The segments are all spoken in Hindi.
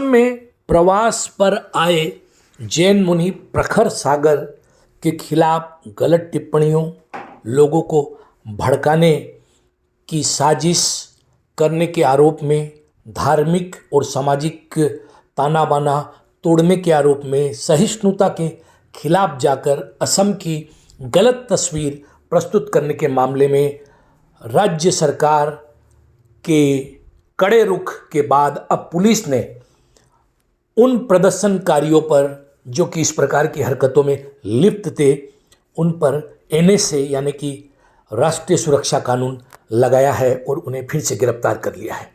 में प्रवास पर आए जैन मुनि प्रखर सागर के खिलाफ गलत टिप्पणियों, लोगों को भड़काने की साजिश करने के आरोप में, धार्मिक और सामाजिक ताना बाना तोड़ने के आरोप में, सहिष्णुता के खिलाफ जाकर असम की गलत तस्वीर प्रस्तुत करने के मामले में राज्य सरकार के कड़े रुख के बाद अब पुलिस ने उन प्रदर्शनकारियों पर जो कि इस प्रकार की हरकतों में लिप्त थे, उन पर एनएसए यानी कि राष्ट्रीय सुरक्षा कानून लगाया है और उन्हें फिर से गिरफ्तार कर लिया है।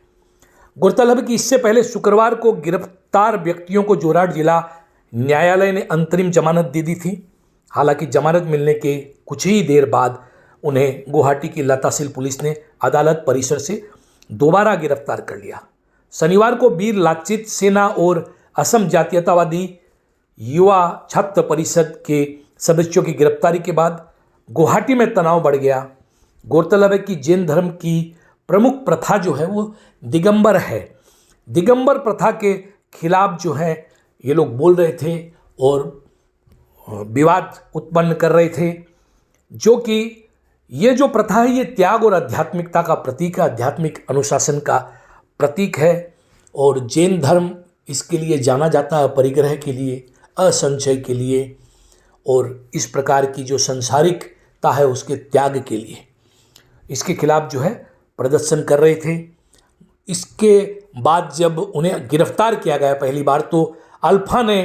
गौरतलब है कि इससे पहले शुक्रवार को गिरफ्तार व्यक्तियों को जोरहाट जिला न्यायालय ने अंतरिम जमानत दे दी थी। हालांकि जमानत मिलने के कुछ ही देर बाद उन्हें गुवाहाटी की लतासिल पुलिस ने अदालत परिसर से दोबारा गिरफ्तार कर लिया। शनिवार को वीर लाचित सेना और असम जातीयतावादी युवा छात्र परिषद के सदस्यों की गिरफ्तारी के बाद गुवाहाटी में तनाव बढ़ गया। गौरतलब है कि जैन धर्म की प्रमुख प्रथा जो है वो दिगंबर है। दिगंबर प्रथा के खिलाफ जो है ये लोग बोल रहे थे और विवाद उत्पन्न कर रहे थे, जो कि ये जो प्रथा है ये त्याग और आध्यात्मिकता का प्रतीक है, आध्यात्मिक अनुशासन का प्रतीक है। और जैन धर्म इसके लिए जाना जाता है, परिग्रह के लिए, असंशय के लिए और इस प्रकार की जो संसारिकता है उसके त्याग के लिए। इसके खिलाफ जो है प्रदर्शन कर रहे थे। इसके बाद जब उन्हें गिरफ्तार किया गया पहली बार, तो अल्फा ने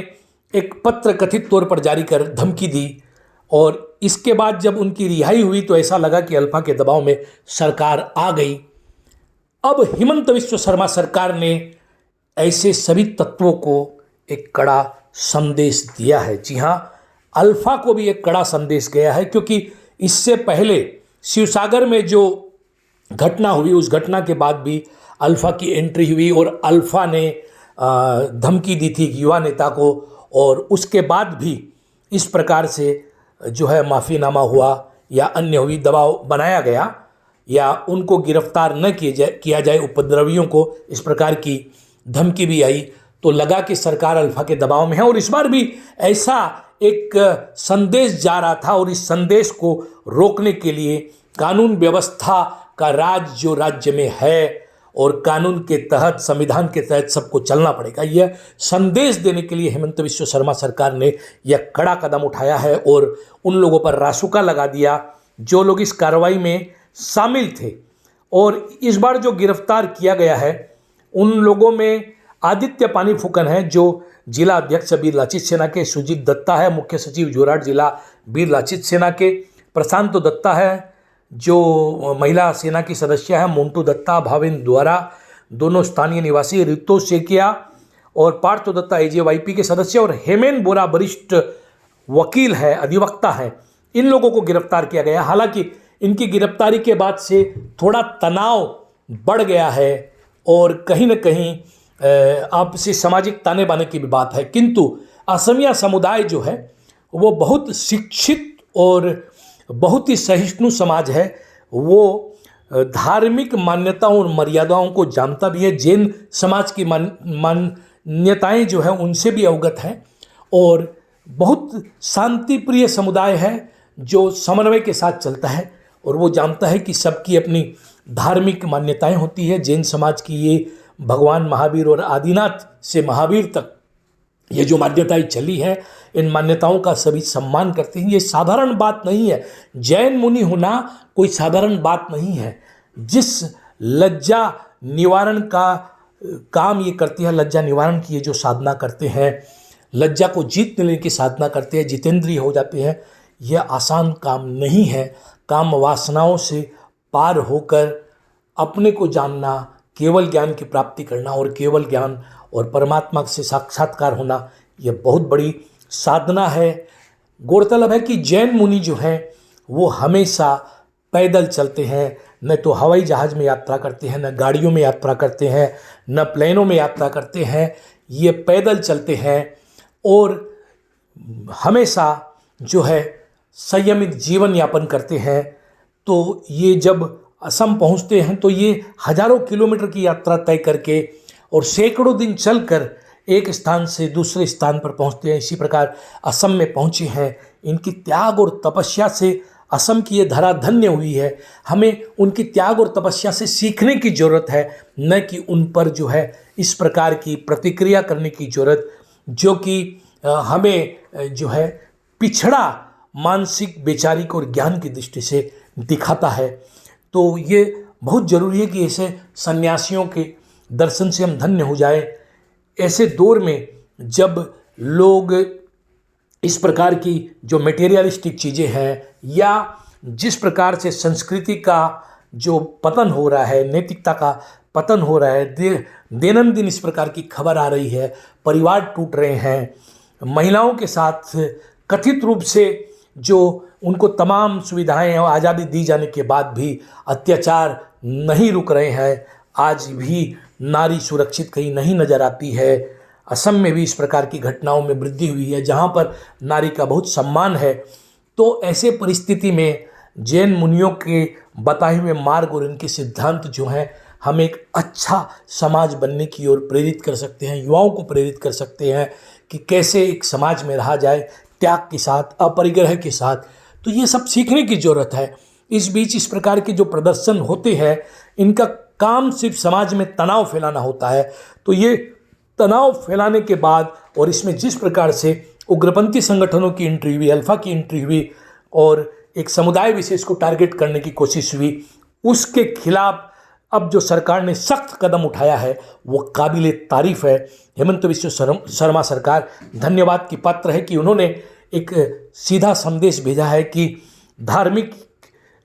एक पत्र कथित तौर पर जारी कर धमकी दी और इसके बाद जब उनकी रिहाई हुई तो ऐसा लगा कि अल्फा के दबाव में सरकार आ गई। अब हिमंत बिस्व शर्मा सरकार ने ऐसे सभी तत्वों को एक कड़ा संदेश दिया है। जी हाँ, अल्फा को भी एक कड़ा संदेश गया है, क्योंकि इससे पहले शिवसागर में जो घटना हुई उस घटना के बाद भी अल्फा की एंट्री हुई और अल्फा ने धमकी दी थी युवा नेता को, और उसके बाद भी इस प्रकार से जो है माफ़ीनामा हुआ या अन्य हुई, दबाव बनाया गया या उनको गिरफ्तार न किया जाए उपद्रवियों को, इस प्रकार की धमकी भी आई, तो लगा कि सरकार अल्फा के दबाव में है। और इस बार भी ऐसा एक संदेश जा रहा था और इस संदेश को रोकने के लिए कानून व्यवस्था का राज जो राज्य में है और कानून के तहत, संविधान के तहत सबको चलना पड़ेगा, यह संदेश देने के लिए हेमंत बिस्व शर्मा सरकार ने यह कड़ा कदम उठाया है और उन लोगों पर रासुका लगा दिया जो लोग इस कार्रवाई में शामिल थे। और इस बार जो गिरफ्तार किया गया है उन लोगों में आदित्य पानी फुकन है जो जिला अध्यक्ष वीर लाचित सेना के, सुजीत दत्ता है मुख्य सचिव जोरहाट जिला वीर लाचित सेना के, प्रशांत दत्ता है जो महिला सेना की सदस्य है, मोन्टू दत्ता, भावेंद्र द्वारा दोनों स्थानीय निवासी, रितो सेकिया और पार्थ दत्ता एजेवाईपी के सदस्य और हेमेन बोरा वरिष्ठ वकील है, अधिवक्ता है। इन लोगों को गिरफ्तार किया गया। हालांकि इनकी गिरफ्तारी के बाद से थोड़ा तनाव बढ़ गया है और कहीं न कहीं आपसी सामाजिक ताने बाने की भी बात है, किंतु असमिया समुदाय जो है वो बहुत शिक्षित और बहुत ही सहिष्णु समाज है। वो धार्मिक मान्यताओं और मर्यादाओं को जानता भी है, जैन समाज की मान्यताएं जो है उनसे भी अवगत है और बहुत शांति प्रिय समुदाय है जो समन्वय के साथ चलता है और वो जानता है कि सबकी अपनी धार्मिक मान्यताएं होती है। जैन समाज की ये भगवान महावीर और आदिनाथ से महावीर तक ये जो मान्यताएं चली हैं, इन मान्यताओं का सभी सम्मान करते हैं। ये साधारण बात नहीं है, जैन मुनि होना कोई साधारण बात नहीं है। जिस लज्जा निवारण का काम ये करती है, लज्जा निवारण की ये जो साधना करते हैं, लज्जा को जीत लेने की साधना करते हैं, जितेंद्रिय हो जाते हैं, यह आसान काम नहीं है। काम वासनाओं से पार होकर अपने को जानना, केवल ज्ञान की प्राप्ति करना और केवल ज्ञान और परमात्मा से साक्षात्कार होना, यह बहुत बड़ी साधना है। गौरतलब है कि जैन मुनि जो हैं वो हमेशा पैदल चलते हैं, न तो हवाई जहाज़ में यात्रा करते हैं, न गाड़ियों में यात्रा करते हैं, न प्लेनों में यात्रा करते हैं, ये पैदल चलते हैं और हमेशा जो है संयमित जीवन यापन करते हैं। तो ये जब असम पहुंचते हैं तो ये हजारों किलोमीटर की यात्रा तय करके और सैकड़ों दिन चलकर एक स्थान से दूसरे स्थान पर पहुंचते हैं, इसी प्रकार असम में पहुंचे हैं। इनकी त्याग और तपस्या से असम की ये धरा धन्य हुई है। हमें उनकी त्याग और तपस्या से सीखने की ज़रूरत है, न कि उन पर जो है इस प्रकार की प्रतिक्रिया करने की ज़रूरत, जो कि हमें जो है पिछड़ा मानसिक वैचारिक और ज्ञान की दृष्टि से दिखाता है। तो ये बहुत ज़रूरी है कि ऐसे सन्यासियों के दर्शन से हम धन्य हो जाए। ऐसे दौर में जब लोग इस प्रकार की जो मटेरियलिस्टिक चीज़ें हैं या जिस प्रकार से संस्कृति का जो पतन हो रहा है, नैतिकता का पतन हो रहा है, दैनंदिन इस प्रकार की खबर आ रही है, परिवार टूट रहे हैं, महिलाओं के साथ कथित रूप से जो उनको तमाम सुविधाएं और आज़ादी दी जाने के बाद भी अत्याचार नहीं रुक रहे हैं, आज भी नारी सुरक्षित कहीं नहीं नज़र आती है। असम में भी इस प्रकार की घटनाओं में वृद्धि हुई है जहाँ पर नारी का बहुत सम्मान है। तो ऐसे परिस्थिति में जैन मुनियों के बताए हुए मार्ग और इनके सिद्धांत जो हैं हमें एक अच्छा समाज बनने की ओर प्रेरित कर सकते हैं, युवाओं को प्रेरित कर सकते हैं कि कैसे एक समाज में रहा जाए त्याग के साथ, अपरिग्रह के साथ। तो ये सब सीखने की ज़रूरत है। इस बीच इस प्रकार के जो प्रदर्शन होते हैं इनका काम सिर्फ समाज में तनाव फैलाना होता है। तो ये तनाव फैलाने के बाद और इसमें जिस प्रकार से उग्रपंथी संगठनों की एंट्री हुई, अल्फा की एंट्री हुई और एक समुदाय विशेष को टारगेट करने की कोशिश हुई, उसके खिलाफ अब जो सरकार ने सख्त कदम उठाया है वो काबिले तारीफ है। हेमंत बिस्व शर्मा सरकार धन्यवाद की पात्र है कि उन्होंने एक सीधा संदेश भेजा है कि धार्मिक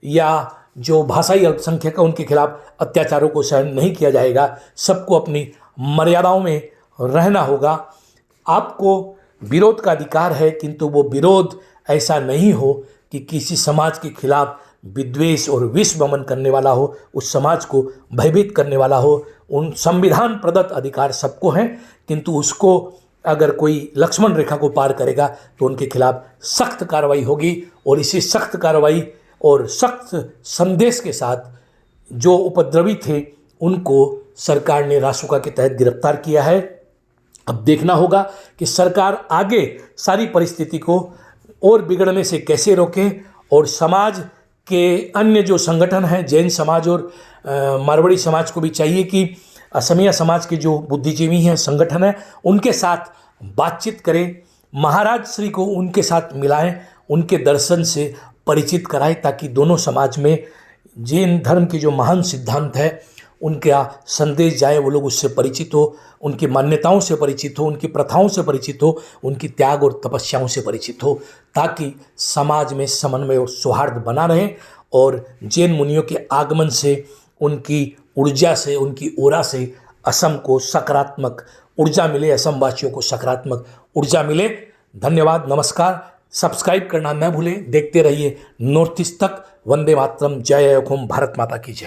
या जो भाषाई अल्पसंख्यक है उनके खिलाफ अत्याचारों को सहन नहीं किया जाएगा, सबको अपनी मर्यादाओं में रहना होगा। आपको विरोध का अधिकार है, किंतु वो विरोध ऐसा नहीं हो कि किसी समाज के खिलाफ विद्वेष और विष वमन करने वाला हो, उस समाज को भयभीत करने वाला हो। उन संविधान प्रदत्त अधिकार सबको हैं, किंतु उसको अगर कोई लक्ष्मण रेखा को पार करेगा तो उनके खिलाफ सख्त कार्रवाई होगी। और इसी सख्त कार्रवाई और सख्त संदेश के साथ जो उपद्रवी थे उनको सरकार ने रासुका के तहत गिरफ्तार किया है। अब देखना होगा कि सरकार आगे सारी परिस्थिति को और बिगड़ने से कैसे रोके और समाज के अन्य जो संगठन हैं, जैन समाज और मारवाड़ी समाज को भी चाहिए कि असमिया समाज के जो बुद्धिजीवी हैं, संगठन हैं, उनके साथ बातचीत करें, महाराज श्री को उनके साथ मिलाएं, उनके दर्शन से परिचित कराएं, ताकि दोनों समाज में जैन धर्म के जो महान सिद्धांत है उनका संदेश जाए, वो लोग उससे परिचित हो, उनकी मान्यताओं से परिचित हो, उनकी प्रथाओं से परिचित हो, उनकी त्याग और तपस्याओं से परिचित हो, ताकि समाज में समन्वय और सौहार्द बना रहे और जैन मुनियों के आगमन से, उनकी ऊर्जा से, उनकी ओरा से असम को सकारात्मक ऊर्जा मिले, असम वासियों को सकारात्मक ऊर्जा मिले। धन्यवाद, नमस्कार। सब्सक्राइब करना न भूलें। देखते रहिए नॉर्थ ईस्ट तक। वंदे मातरम। जय होम। भारत माता की जय।